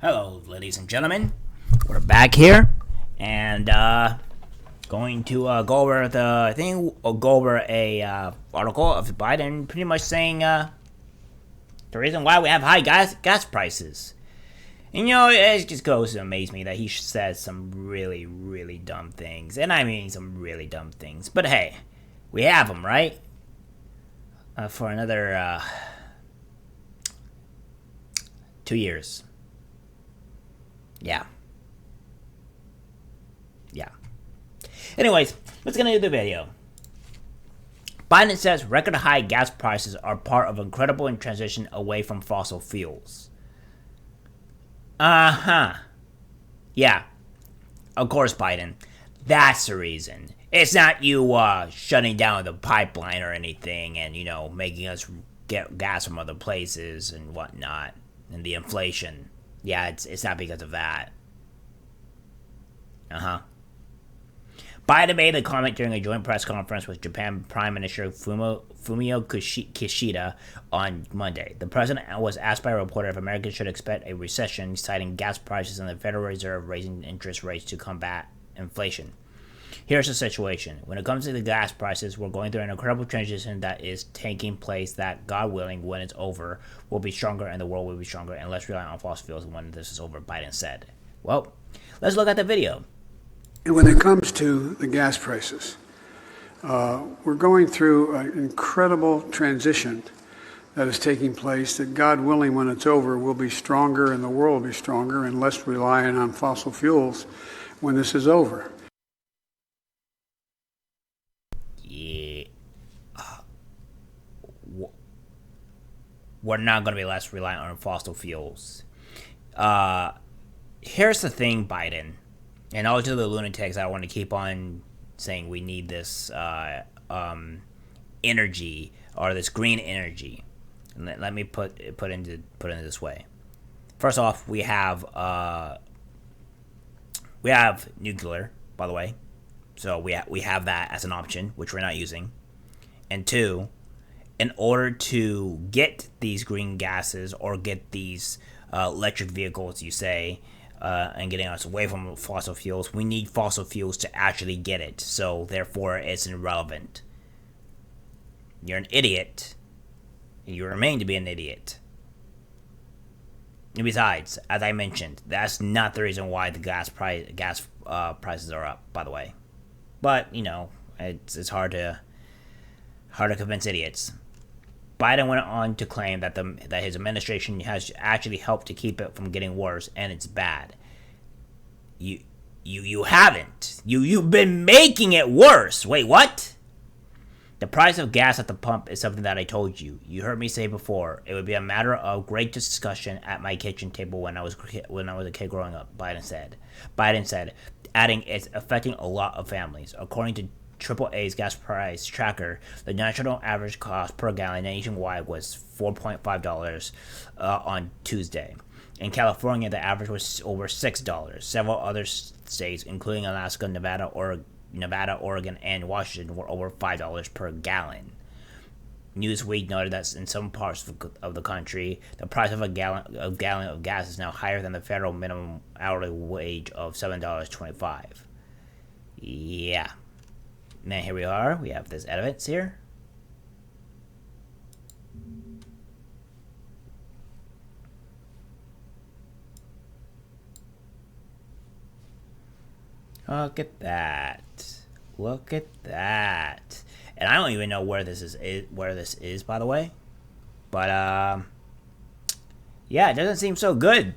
Hello, ladies and gentlemen. We're back here, and going to go over a article of Biden, pretty much saying the reason why we have high gas prices. And it just goes to amaze me that he says some really, really dumb things, and I mean some really dumb things. But hey, we have them, right? For another 2 years. Yeah. Anyways, let's get into the video. Biden says record high gas prices are part of incredible transition away from fossil fuels. Yeah. Of course, Biden. That's the reason. It's not you shutting down the pipeline or anything and, making us get gas from other places and whatnot. And the inflation. Yeah, it's not because of that. Biden made the comment during a joint press conference with Japan Prime Minister Fumio Kishida on Monday. The president was asked by a reporter if Americans should expect a recession, citing gas prices and the Federal Reserve raising interest rates to combat inflation. Here's the situation. When it comes to the gas prices, we're going through an incredible transition that is taking place that, God willing, when it's over, will be stronger and the world will be stronger and less reliant on fossil fuels when this is over, Biden said. Well, let's look at the video. When it comes to the gas prices, we're going through an incredible transition that is taking place that, God willing, when it's over, will be stronger and the world will be stronger and less reliant on fossil fuels when this is over. Yeah. We're not going to be less reliant on fossil fuels. Here's the thing, Biden. And all to the lunatics, I want to keep on saying we need this energy or this green energy. And let me put it this way. First off, we have nuclear, by the way, so we have that as an option, which we're not using. And two, in order to get these green gases or get these electric vehicles, you say. And getting us away from fossil fuels, we need fossil fuels to actually get it. So, therefore, it's irrelevant. You're an idiot. And you remain to be an idiot. And besides, as I mentioned, that's not the reason why the gas prices are up, by the way. But, it's hard to convince idiots. Biden went on to claim that his administration has actually helped to keep it from getting worse, and it's bad. You haven't. You've been making it worse. Wait, what? The price of gas at the pump is something that I told you. You heard me say before. It would be a matter of great discussion at my kitchen table when I was a kid growing up. Biden said, adding it's affecting a lot of families. According to AAA's gas price tracker, the national average cost per gallon nationwide was $4.5 on Tuesday. In California, the average was over $6. Several other states, including Alaska, Nevada, Oregon, and Washington, were over $5 per gallon. Newsweek noted that in some parts of the country, the price of a gallon of gas is now higher than the federal minimum hourly wage of $7.25. Yeah. Now here we are. We have this evidence here. Look at that. Look at that. And I don't even know where this is, by the way. But yeah, it doesn't seem so good.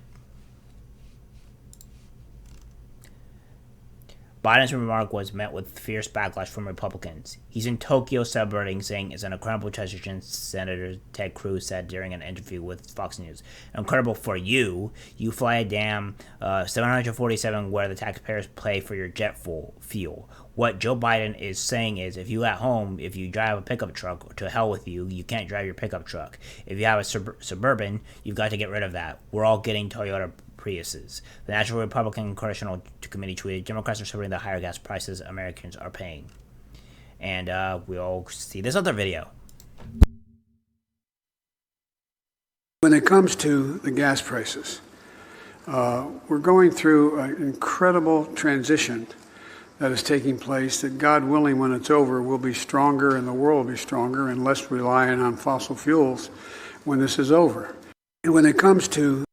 Biden's remark was met with fierce backlash from Republicans. He's in Tokyo celebrating, saying it's an incredible transition, Senator Ted Cruz said during an interview with Fox News. Incredible for you. You fly a damn 747 where the taxpayers pay for your jet fuel. What Joe Biden is saying is if you at home, if you drive a pickup truck, to hell with you, you can't drive your pickup truck. If you have a Suburban, you've got to get rid of that. We're all getting Toyota Priuses. The National Republican Congressional Committee tweeted, Democrats are supporting the higher gas prices Americans are paying. And we'll see this other video. When it comes to the gas prices, We're going through an incredible transition that is taking place that, God willing, when it's over, we'll be stronger and the world will be stronger and less reliant on fossil fuels when this is over. And when it comes to...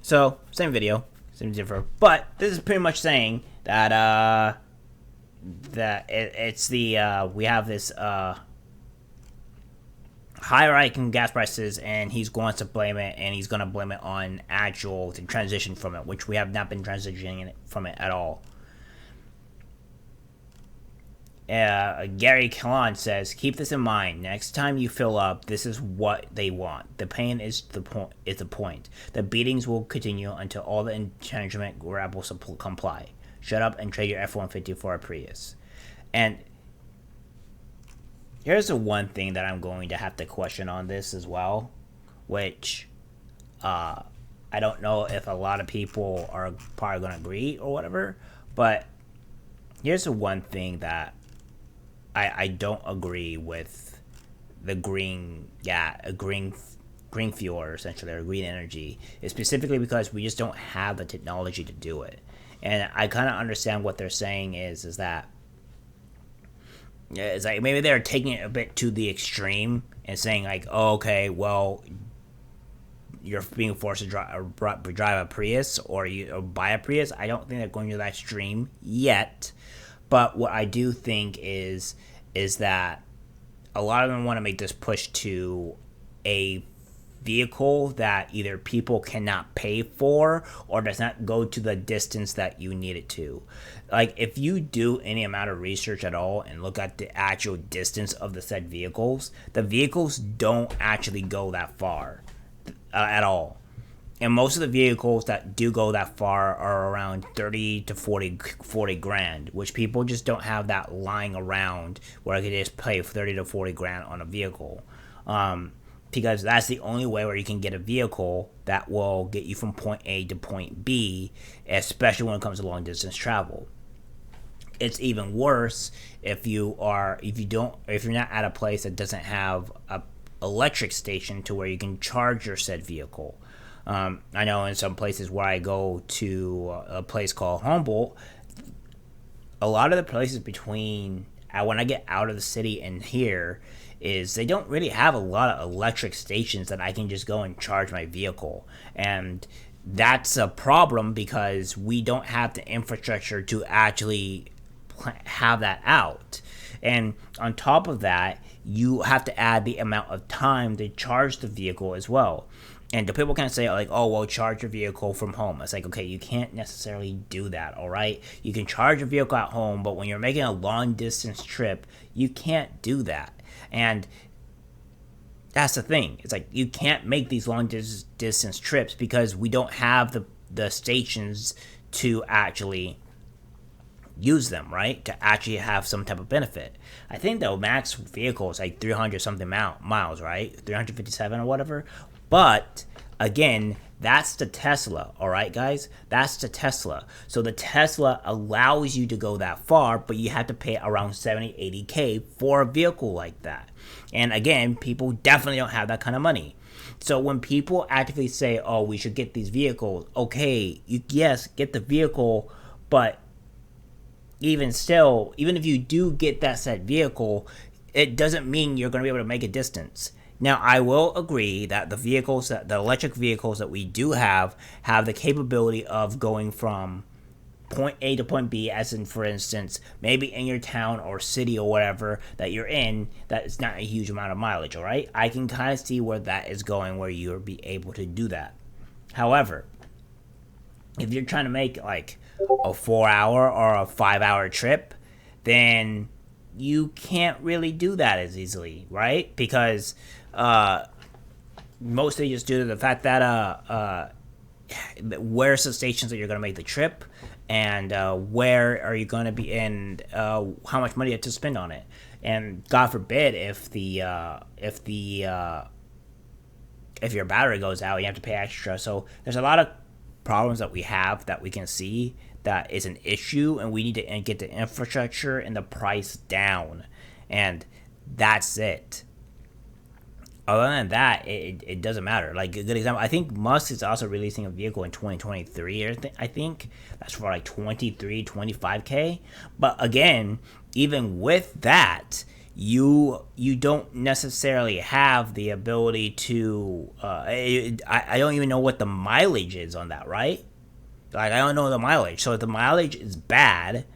So, same video, same different, but this is pretty much saying that it's the we have this higher hiking gas prices, and he's going to blame it, and he's going to blame it on actual the transition from it, which we have not been transitioning from it at all. Gary Callan says, keep this in mind. Next time you fill up, this is what they want. The pain is the point. Is the point. The beatings will continue until all the entrenchment rebels comply. Shut up and trade your F-150 for a Prius. And here's the one thing that I'm going to have to question on this as well, which I don't know if a lot of people are probably going to agree or whatever, but here's the one thing that I don't agree with the green fuel, or essentially, or green energy, is specifically because we just don't have the technology to do it. And I kind of understand what they're saying is that it's like maybe they're taking it a bit to the extreme and saying like, oh, okay, well, you're being forced to drive a Prius or buy a Prius. I don't think they're going to that extreme yet. But what I do think is that a lot of them want to make this push to a vehicle that either people cannot pay for or does not go to the distance that you need it to. Like, if you do any amount of research at all and look at the actual distance of the said vehicles, the vehicles don't actually go that far at all. And most of the vehicles that do go that far are around 30 to 40 grand, which people just don't have that lying around where I could just pay 30 to 40 grand on a vehicle. Because that's the only way where you can get a vehicle that will get you from point A to point B, especially when it comes to long distance travel. It's even worse if you're not at a place that doesn't have a electric station to where you can charge your said vehicle. I know in some places where I go to a place called Humboldt, a lot of the places between when I get out of the city and here is they don't really have a lot of electric stations that I can just go and charge my vehicle. And that's a problem because we don't have the infrastructure to actually have that out. And on top of that, you have to add the amount of time to charge the vehicle as well. And the people can't say like, oh, well, charge your vehicle from home. It's like, okay, you can't necessarily do that, all right? You can charge your vehicle at home, but when you're making a long distance trip, you can't do that. And that's the thing. It's like you can't make these long distance trips because we don't have the stations to actually use them, right? To actually have some type of benefit. I think the max vehicle is like 300 something miles, right? 357 or whatever. But again, that's the Tesla, all right, guys? That's the Tesla. So the Tesla allows you to go that far, but you have to pay around 70, 80K for a vehicle like that. And again, people definitely don't have that kind of money. So when people actively say, oh, we should get these vehicles, okay, yes, get the vehicle, but even still, even if you do get that said vehicle, it doesn't mean you're going to be able to make a distance. Now, I will agree that the electric vehicles that we do have the capability of going from point A to point B, as in, for instance, maybe in your town or city or whatever that you're in, that is not a huge amount of mileage, all right? I can kind of see where that is going, where you'll be able to do that. However, if you're trying to make like a 4-hour or a 5-hour trip, then you can't really do that as easily, right? Because mostly just due to the fact that where's the stations that you're going to make the trip, and where are you going to be, and how much money you have to spend on it. And God forbid if your battery goes out, you have to pay extra. So there's a lot of problems that we have that we can see that is an issue, and we need to get the infrastructure and the price down, and that's it. other than that, it doesn't matter. Like a good example, I think Musk is also releasing a vehicle in 2023. I think that's for like 25K. But again, even with that, you don't necessarily have the ability to. I don't even know what the mileage is on that, right? Like I don't know the mileage. So if the mileage is bad,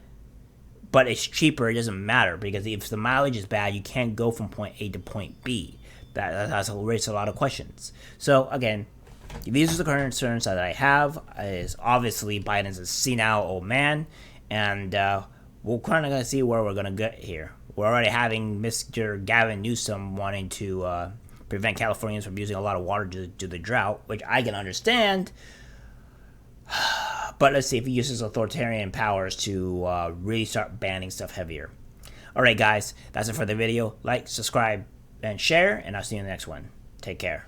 but it's cheaper, it doesn't matter because if the mileage is bad, you can't go from point A to point B. That's raises a lot of questions. So again, these are the current concerns that I have. Is obviously Biden's a senile old man, and we're kind of gonna see where we're gonna get here. We're already having Mr. Gavin Newsom wanting to prevent Californians from using a lot of water due to the drought, which I can understand. But let's see if he uses authoritarian powers to really start banning stuff heavier. Alright guys, that's it for the video. Like, subscribe, and share, and I'll see you in the next one. Take care.